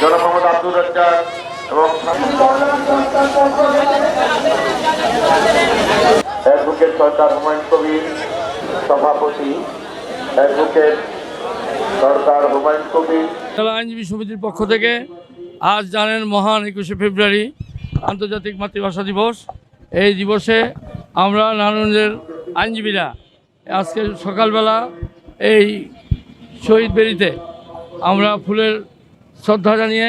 জনাব মোহাম্মদ আব্দুর রাজ্জাক এবং অ্যাডভোকেট সরকার হুমায়ুন কবির সভাপতি অ্যাডভোকেট সরকার হুমায়ুন কবির। জেলা আইনজীবী সমিতির পক্ষ থেকে আজ জানেন মহান 21শে ফেব্রুয়ারি আন্তর্জাতিক মাতৃভাষা দিবস। এই দিবসে আমরা নারায়ণগঞ্জের আইনজীবীরা আজকে সকালবেলা এই শহীদ বেদিতে আমরা ফুলের শ্রদ্ধা জানিয়ে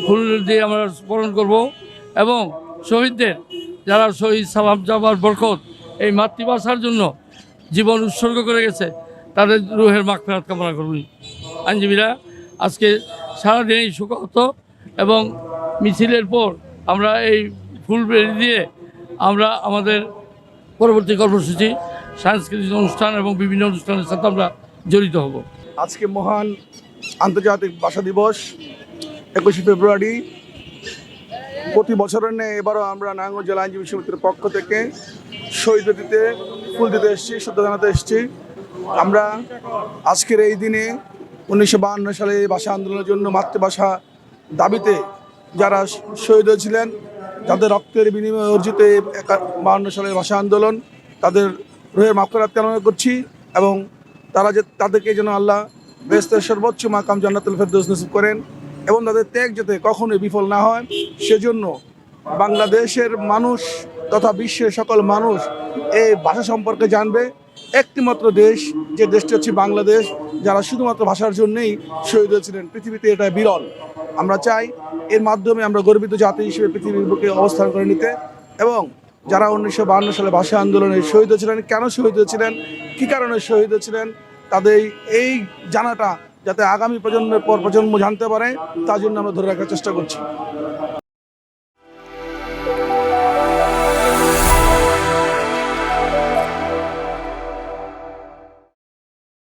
ফুল দিয়ে আমরা স্মরণ করব এবং শহীদদের যারা শহীদ সালাম জামার বরকত এই মাতৃভাষার জন্য জীবন উৎসর্গ করে গেছে তাদের রুহের মাগফিরাত কামনা করব। আইনজীবীরা আজকে সারাদিনই শোকাহত এবং মিছিলের পর আমরা এই ফুল বেদি দিয়ে আমরা আমাদের পরবর্তী কর্মসূচি সাংস্কৃতিক অনুষ্ঠান এবং বিভিন্ন অনুষ্ঠানের সাথে আমরা জড়িত হব। আজকে মহান আন্তর্জাতিক ভাষা দিবস 21শে ফেব্রুয়ারি। প্রতি বছরের ন্যায় এবারও আমরা নারায়ণগঞ্জ জেলা আইনজীবী সমিতির পক্ষ থেকে শহীদ বেদিতে ফুল দিতে এসেছি, শ্রদ্ধা জানাতে এসেছি। আমরা আজকের এই দিনে 1952 সালে ভাষা আন্দোলনের জন্য মাতৃভাষা দাবিতে যারা শহীদ হয়েছিলেন, যাদের রক্তের বিনিময়ে অর্জিত 52 সালের ভাষা আন্দোলন, তাদের রুহের মাগফিরাত কামনা করছি এবং তাদেরকে যেন আল্লাহ বেহেশতের সর্বোচ্চ মাকাম জান্নাতুল ফেরদৌস নসিব করেন এবং তাদের ত্যাগ যাতে কখনোই বিফল না হয়, সেজন্য বাংলাদেশের মানুষ তথা বিশ্বের সকল মানুষ এই ভাষা সম্পর্কে জানবে। একটিমাত্র দেশ, যে দেশটি হচ্ছে বাংলাদেশ, যারা শুধুমাত্র ভাষার জন্যেই শহীদ হয়েছিলেন। পৃথিবীতে এটা বিরল। আমরা চাই এর মাধ্যমে আমরা গর্বিত জাতি হিসেবে পৃথিবীর বুকে অবস্থান করে নিতে এবং যারা 1952 সালে ভাষা আন্দোলনে শহীদ হয়েছিলেন, কেন শহীদ হয়েছিলেন, কী কারণে শহীদ হয়েছিলেন, তাদের এই জানাটা যাতে আগামী প্রজন্মের পর প্রজন্ম জানতে পারে, তার জন্য আমরা ধরে রাখার চেষ্টা করছি।